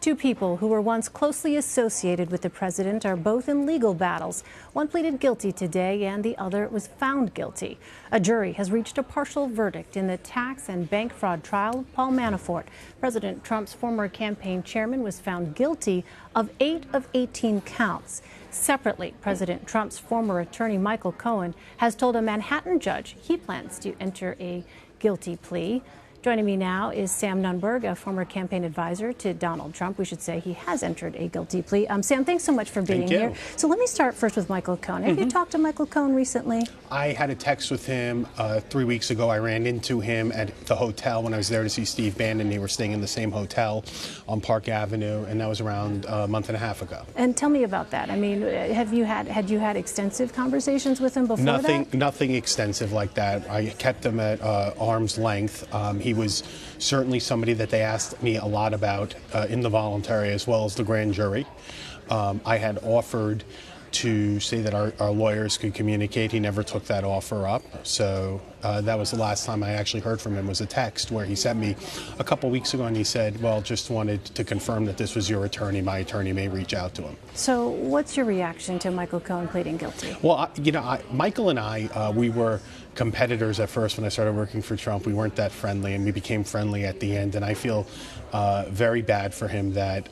Two people who were once closely associated with the president are both in legal battles. One pleaded guilty today and the other was found guilty. A jury has reached a partial verdict in the tax and bank fraud trial of Paul Manafort. President Trump's former campaign chairman was found guilty of 8 of 18 counts. Separately, President Trump's former attorney Michael Cohen has told a Manhattan judge he plans to enter a guilty plea. Joining me now is Sam Nunberg, a former campaign advisor to Donald Trump. We should say he has entered a guilty plea. Sam, thanks so much for being here. So let me start first with Michael Cohen. Have you talked to Michael Cohen recently? I had a text with him 3 weeks ago. I ran into him at the hotel when I was there to see Steve Bannon. They were staying in the same hotel on Park Avenue, and that was around a month and a half ago. And tell me about that. I mean, had you had extensive conversations with him before that? Nothing extensive like that. I kept him at arm's length. He was certainly somebody that they asked me a lot about in the voluntary as well as the grand jury. I had offered to say that our lawyers could communicate. He never took that offer up. So that was the last time I actually heard from him, was a text where he sent me a couple weeks ago, and he said, well, just wanted to confirm that this was your attorney. My attorney may reach out to him. So what's your reaction to Michael Cohen pleading guilty? Well, Michael and I, we were competitors at first when I started working for Trump. We weren't that friendly, and we became friendly at the end. And I feel very bad for him that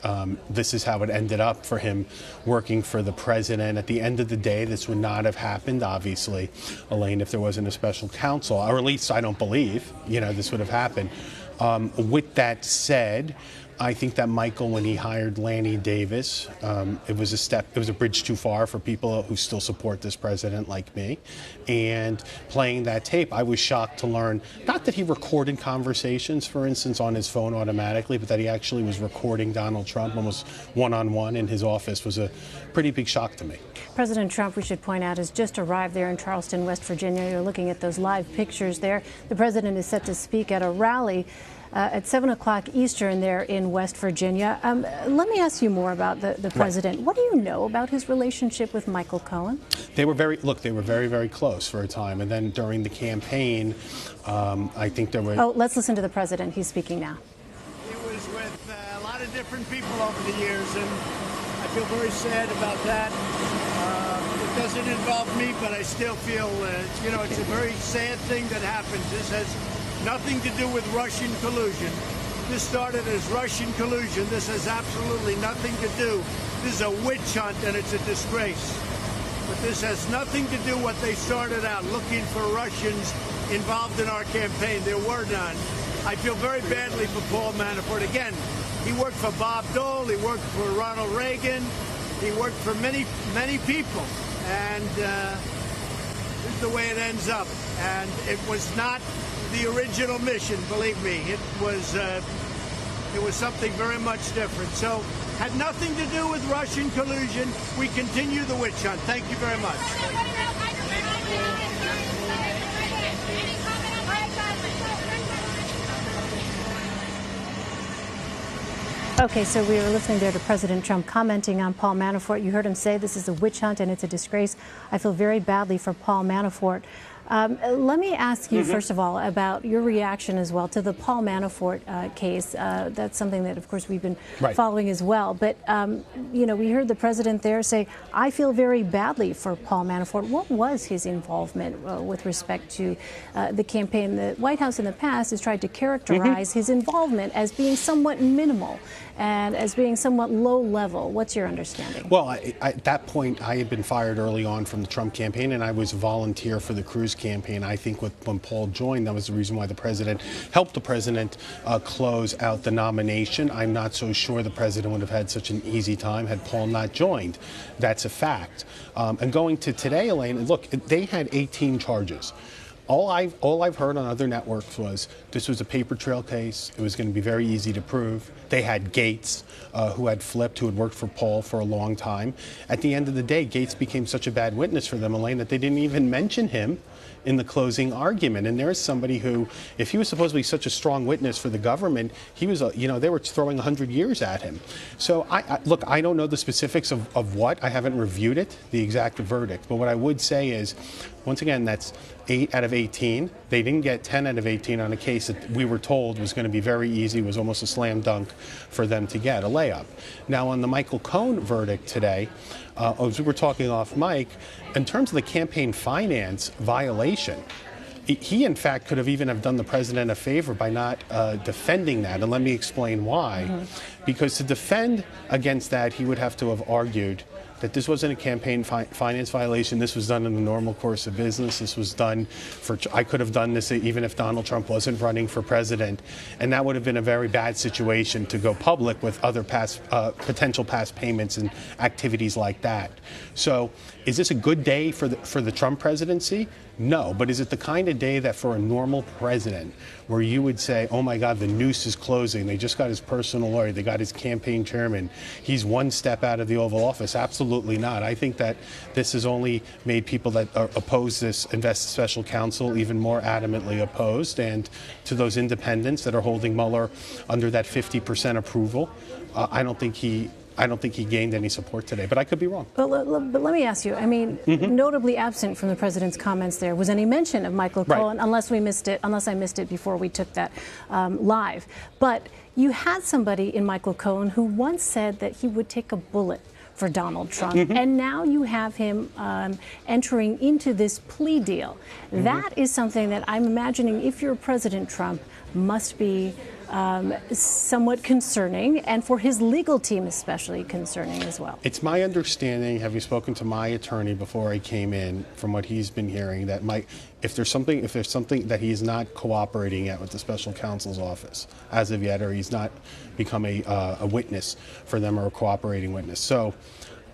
this is how it ended up for him working for the president. At the end of the day, this would not have happened, obviously, Elaine, if there wasn't a special counsel, or at least I don't believe, this would have happened. With that said, I think that Michael, when he hired Lanny Davis, it was a bridge too far for people who still support this president like me. And playing that tape, I was shocked to learn, not that he recorded conversations, for instance, on his phone automatically, but that he actually was recording Donald Trump almost one-on-one in his office was a pretty big shock to me. President Trump, we should point out, has just arrived there in Charleston, West Virginia. You're looking at those live pictures there. The president is set to speak at a rally at 7 o'clock Eastern there in West Virginia. Let me ask you more about the president. Right. What do you know about his relationship with Michael Cohen? They were very, very close for a time. And then during the campaign, I think there were... Oh, let's listen to the president. He's speaking now. He was with a lot of different people over the years, and I feel very sad about that. It doesn't involve me, but I still feel, it's a very sad thing that happens. This has nothing to do with Russian collusion. This started as Russian collusion. This has absolutely nothing to do. This is a witch hunt, and it's a disgrace. But this has nothing to do what they started out, looking for Russians involved in our campaign. There were none. I feel very badly for Paul Manafort. Again, he worked for Bob Dole. He worked for Ronald Reagan. He worked for many, many people. And this is the way it ends up. And it was not the original mission, believe me. It was something very much different. So, had nothing to do with Russian collusion. We continue the witch hunt. Thank you very much. Okay, so we were listening there to President Trump commenting on Paul Manafort. You heard him say this is a witch hunt and it's a disgrace. I feel very badly for Paul Manafort. Let me ask you, first of all, about your reaction as well to the Paul Manafort case. That's something that, of course, we've been following as well. But, we heard the president there say, I feel very badly for Paul Manafort. What was his involvement with respect to the campaign? The White House in the past has tried to characterize his involvement as being somewhat minimal and as being somewhat low level. What's your understanding? Well, at that point, I had been fired early on from the Trump campaign, and I was a volunteer for the Cruz campaign. I think when Paul joined, that was the reason why the president helped the president close out the nomination. I'm not so sure the president would have had such an easy time had Paul not joined. That's a fact. And going to today, Elaine, look, they had 18 charges. All I've heard on other networks was this was a paper trail case. It was going to be very easy to prove. They had Gates, who had flipped, who had worked for Paul for a long time. At the end of the day, Gates became such a bad witness for them, Elaine, that they didn't even mention him in the closing argument. And there is somebody who, if he was supposed to be such a strong witness for the government, he was, they were throwing 100 years at him. So look, I don't know the specifics of what. I haven't reviewed it, the exact verdict. But what I would say is, once again, that's 8 out of 18. They didn't get 10 out of 18 on a case that we were told was going to be very easy, was almost a slam dunk for them to get, a layup. Now, on the Michael Cohen verdict today, as we were talking off mic, in terms of the campaign finance violation, he, in fact, could have even have done the president a favor by not defending that. And let me explain why. Because to defend against that, he would have to have argued that this wasn't a campaign finance violation. This was done in the normal course of business. This was done I could have done this even if Donald Trump wasn't running for president. And that would have been a very bad situation to go public with other potential past payments and activities like that. So is this a good day for the Trump presidency? No, but is it the kind of day that for a normal president where you would say, oh my God, the noose is closing, they just got his personal lawyer, they got his campaign chairman, he's one step out of the Oval Office? Absolutely not. I think that this has only made people that oppose this special counsel even more adamantly opposed, and to those independents that are holding Mueller under that 50% approval, I don't think he gained any support today, but I could be wrong. But let me ask you, I mean, notably absent from the president's comments there was any mention of Michael Cohen, unless I missed it before we took that live. But you had somebody in Michael Cohen who once said that he would take a bullet for Donald Trump, and now you have him entering into this plea deal. That is something that I'm imagining, if you're President Trump, must be somewhat concerning, and for his legal team especially concerning as well. It's my understanding, having spoken to my attorney before I came in, from what he's been hearing, that if there's something that he is not cooperating yet with the special counsel's office as of yet, or he's not become a witness for them or a cooperating witness. So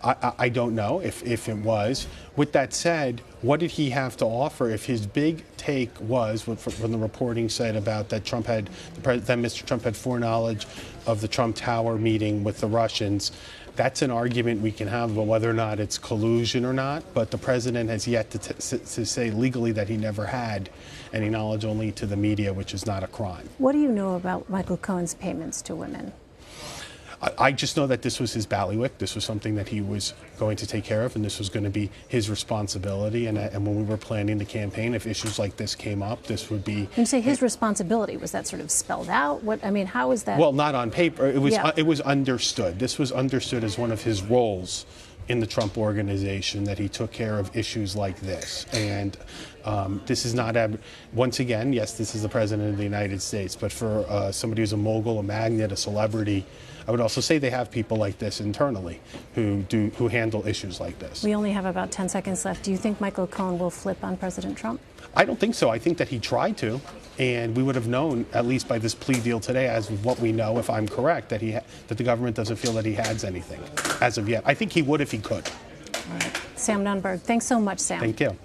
I don't know if it was. With that said, what did he have to offer if his big take was, when the reporting said about that Mr. Trump had foreknowledge of the Trump Tower meeting with the Russians? That's an argument we can have about whether or not it's collusion or not, but the president has yet to say legally that he never had any knowledge, only to the media, which is not a crime. What do you know about Michael Cohen's payments to women? I just know that this was his bailiwick. This was something that he was going to take care of, and this was going to be his responsibility. And when we were planning the campaign, if issues like this came up, this would be. When you say his responsibility, was that sort of spelled out? How is that? Well, not on paper. It was understood. This was understood as one of his roles in the Trump organization, that he took care of issues like this. And this is not, once again, yes, this is the president of the United States, but for somebody who's a mogul, a magnate, a celebrity, I would also say they have people like this internally who handle issues like this. We only have about 10 seconds left. Do you think Michael Cohen will flip on President Trump? I don't think so. I think that he tried to, and we would have known, at least by this plea deal today, as of what we know, if I'm correct, that the government doesn't feel that he has anything as of yet. I think he would if he could. All right. Sam Nunberg, thanks so much, Sam. Thank you.